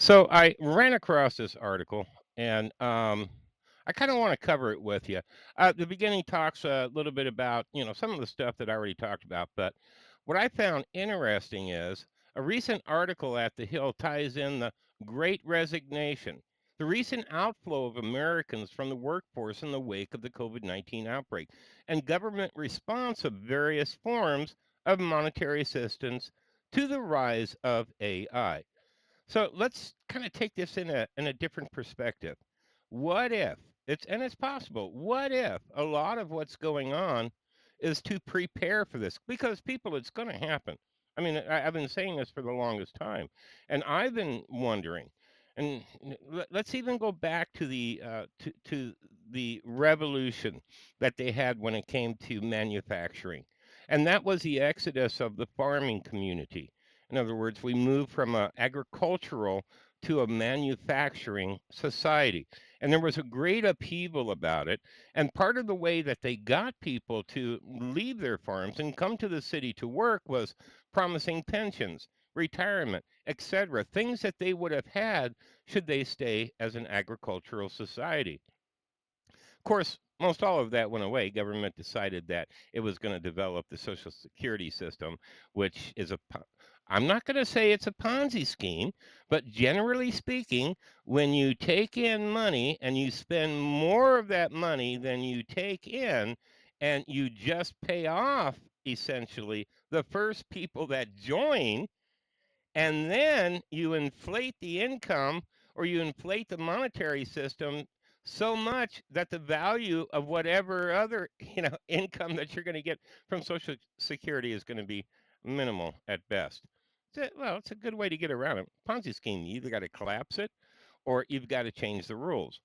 So I ran across this article and I kind of want to cover it with you. The beginning talks a little bit about, some of the stuff that I already talked about, but what I found interesting is a recent article at The Hill ties in the great resignation, the recent outflow of Americans from the workforce in the wake of the COVID-19 outbreak, and government response of various forms of monetary assistance to the rise of AI. So let's kind of take this in a different perspective. What if it's possible. What if a lot of what's going on is to prepare for this? Because people, it's going to happen. I mean, I've been saying this for the longest time, and I've been wondering. And let's even go back to the revolution that they had when it came to manufacturing, and that was the exodus of the farming community. In other words, we moved from a agricultural to a manufacturing society. And there was a great upheaval about it. And part of the way that they got people to leave their farms and come to the city to work was promising pensions, retirement, etc., things that they would have had should they stay as an agricultural society. Of course, most all of that went away. Government decided that it was going to develop the Social Security system, which is I'm not going to say it's a Ponzi scheme, but generally speaking, when you take in money and you spend more of that money than you take in, and you just pay off essentially the first people that join, and then you inflate the income or you inflate the monetary system so much that the value of whatever other income that you're going to get from social security is going to be minimal at best. Well, it's a good way to get around it. Ponzi scheme, you either got to collapse it or you've got to change the rules.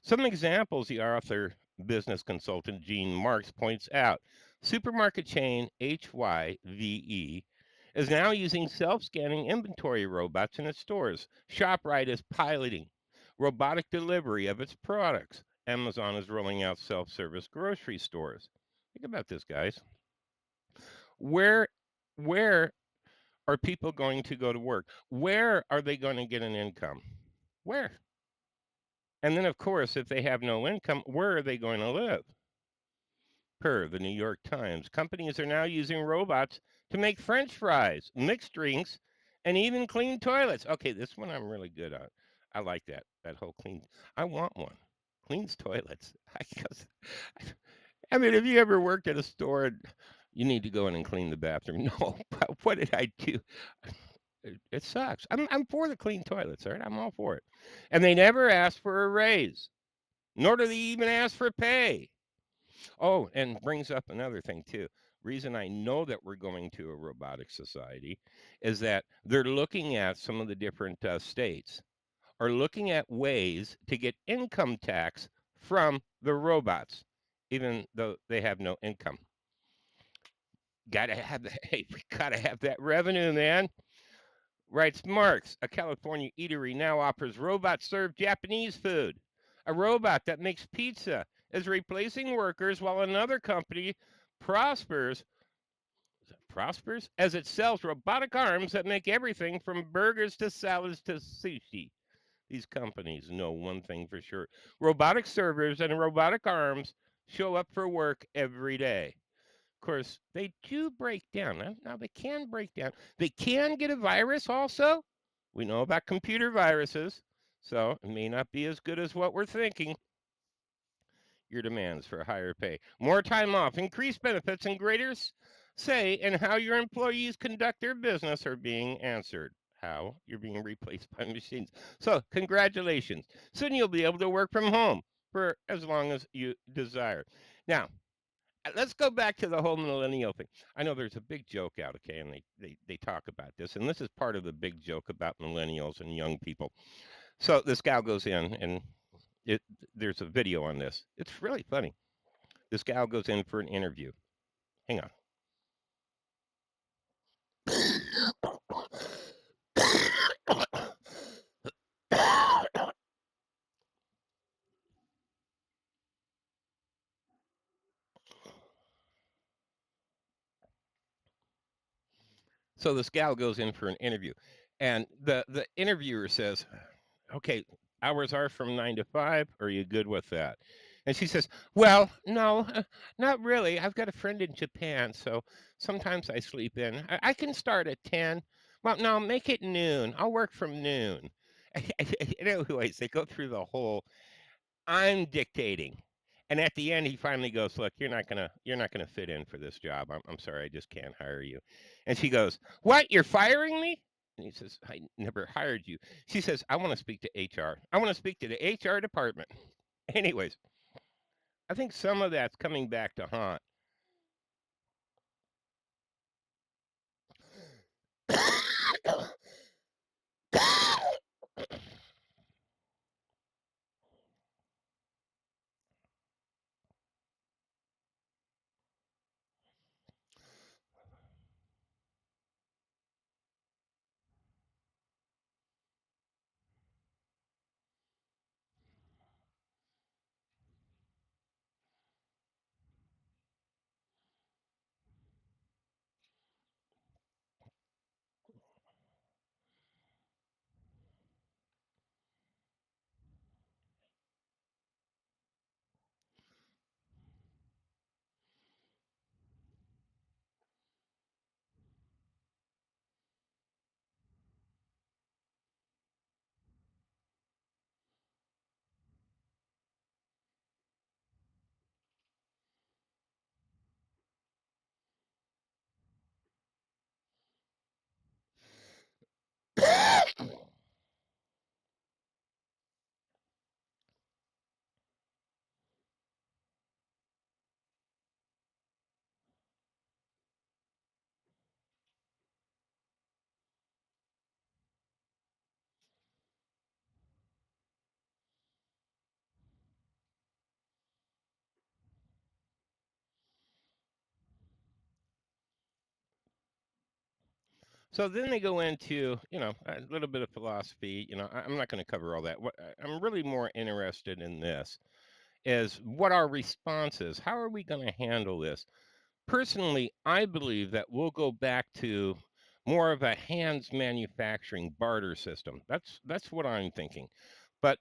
Some examples the author business consultant Gene Marks points out. Supermarket chain HYVE is now using self-scanning inventory robots in its stores. ShopRite is piloting robotic delivery of its products. Amazon is rolling out self-service grocery stores. Think about this, guys. Where where are people going to go to work? Where are they going to get an income? Where? And then, of course, if they have no income, where are they going to live? Per the New York Times, companies are now using robots to make French fries, mix drinks, and even clean toilets. Okay, this one I'm really good at. I like that. That whole clean. I want one. Cleans toilets. I mean, have you ever worked at a store and you need to go in and clean the bathroom? No, but what did I do? It sucks. I'm for the clean toilets, all right? I'm all for it. And they never ask for a raise, nor do they even ask for pay. Oh, and brings up another thing too. Reason I know that we're going to a robotic society is that they're looking at some of the different states are looking at ways to get income tax from the robots, even though they have no income. Gotta have that. Hey, we gotta have that revenue, man. Writes Marks, a California eatery now offers robot served Japanese food. A robot that makes pizza is replacing workers while another company prospers as it sells robotic arms that make everything from burgers to salads to sushi. These companies know one thing for sure. Robotic servers and robotic arms show up for work every day. Of course, they do break down. Now, they can break down. They can get a virus also. We know about computer viruses, so it may not be as good as what we're thinking. Your demands for higher pay, more time off, increased benefits, and greater say in how your employees conduct their business are being answered. How you're being replaced by machines. So, congratulations. Soon you'll be able to work from home for as long as you desire. Now, let's go back to the whole millennial thing. I know there's a big joke out, okay, and they talk about this, and this is part of the big joke about millennials and young people. So this gal goes in, and it there's a video on this. It's really funny. This gal goes in for an interview. Hang on. So this gal goes in for an interview, And the interviewer says, "Okay, hours are from 9 to 5. Are you good with that?" And she says, "Well, no, not really. I've got a friend in Japan, so sometimes I sleep in. I can start at 10. Well, no, make it noon. I'll work from noon." Anyways, they go through the whole I'm dictating. And at the end, he finally goes, "Look, you're not gonna fit in for this job. I'm sorry, I just can't hire you." And she goes, "What? You're firing me?" And he says, "I never hired you." She says, "I want to speak to HR. I want to speak to the HR department." Anyways, I think some of that's coming back to haunt. So then they go into, a little bit of philosophy. I'm not going to cover all that. I'm really more interested in this is what our response is. How are we going to handle this? Personally, I believe that we'll go back to more of a hands manufacturing barter system. That's what I'm thinking. But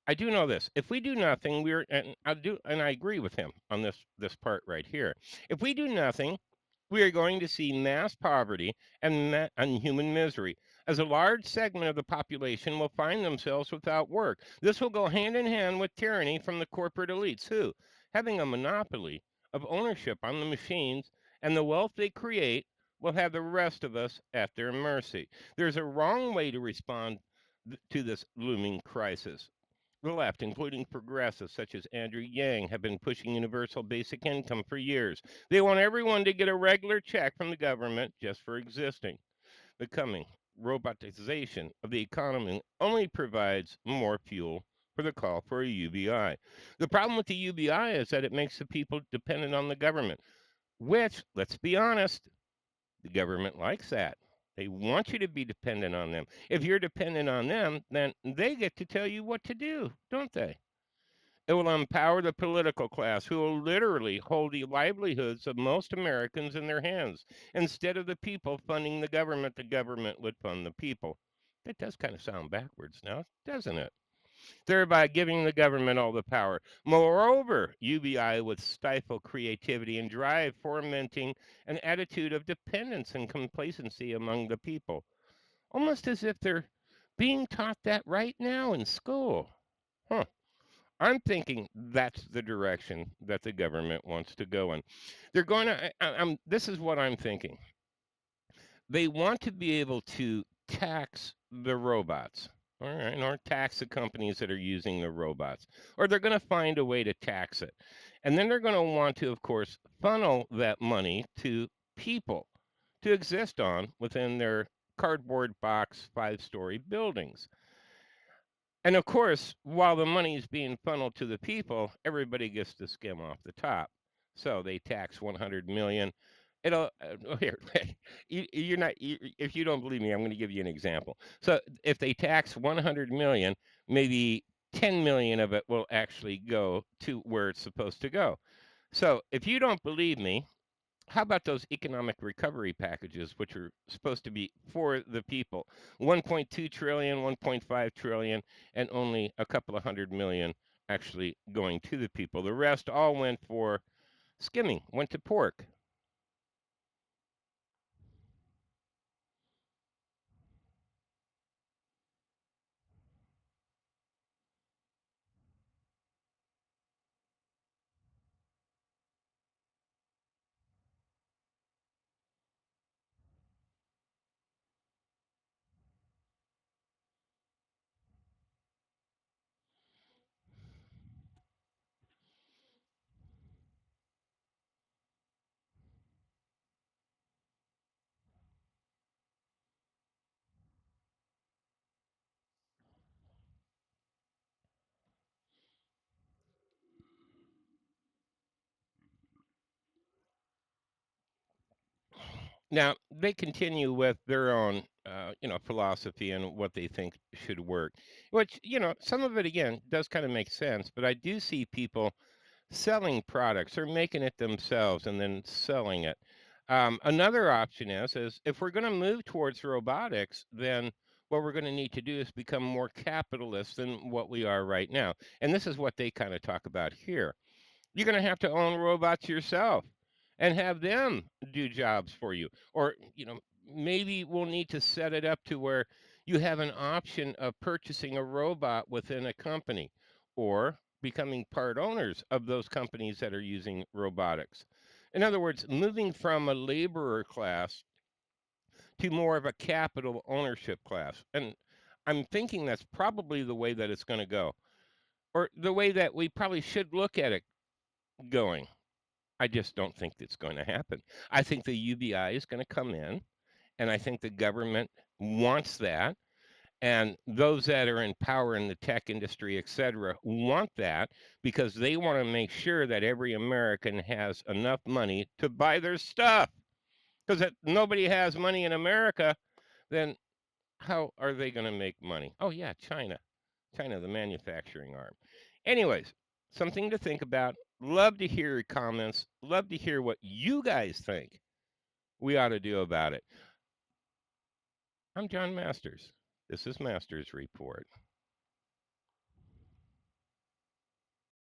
I do know this. If we do nothing, and I agree with him on this part right here. If we do nothing, we are going to see mass poverty and human misery, as a large segment of the population will find themselves without work. This will go hand in hand with tyranny from the corporate elites, who, having a monopoly of ownership on the machines and the wealth they create, will have the rest of us at their mercy. There's a wrong way to respond to this looming crisis. The left, including progressives such as Andrew Yang, have been pushing universal basic income for years. They want everyone to get a regular check from the government just for existing. The coming robotization of the economy only provides more fuel for the call for a UBI. The problem with the UBI is that it makes the people dependent on the government, which, let's be honest, the government likes that. They want you to be dependent on them. If you're dependent on them, then they get to tell you what to do, don't they? It will empower the political class, who will literally hold the livelihoods of most Americans in their hands. Instead of the people funding the government would fund the people. That does kind of sound backwards now, doesn't it? Thereby giving the government all the power. Moreover, UBI would stifle creativity and drive, fomenting an attitude of dependence and complacency among the people, almost as if they're being taught that right now in school. Huh. I'm thinking that's the direction that the government wants to go in. They're going to, this is what I'm thinking. They want to be able to tax the robots, all right, or tax the companies that are using the robots, or they're going to find a way to tax it. And then they're going to want to, of course, funnel that money to people to exist on within their cardboard box 5-story buildings. And of course, while the money is being funneled to the people, everybody gets to skim off the top. So they tax 100 million. It'll here. You're not. If you don't believe me, I'm going to give you an example. So if they tax 100 million, maybe 10 million of it will actually go to where it's supposed to go. So if you don't believe me, How about those economic recovery packages, which are supposed to be for the people? 1.2 trillion, 1.5 trillion, and only a couple of hundred million actually going to the people. The rest all went for skimming, went to pork. Now, they continue with their own, philosophy and what they think should work, which, some of it, again, does kind of make sense. But I do see people selling products or making it themselves and then selling it. Another option is if we're going to move towards robotics, then what we're going to need to do is become more capitalist than what we are right now. And this is what they kind of talk about here. You're going to have to own robots yourself and have them do jobs for you. Or, maybe we'll need to set it up to where you have an option of purchasing a robot within a company or becoming part owners of those companies that are using robotics. In other words, moving from a laborer class to more of a capital ownership class. And I'm thinking that's probably the way that it's going to go, or the way that we probably should look at it going. I just don't think it's going to happen. I think the UBI is going to come in, and I think the government wants that. And those that are in power in the tech industry, et cetera, want that because they want to make sure that every American has enough money to buy their stuff. Because if nobody has money in America, then how are they going to make money? Oh, yeah, China. China, the manufacturing arm. Anyways, something to think about. Love to hear your comments. Love to hear what you guys think we ought to do about it. I'm John Masters. This is Masters Report.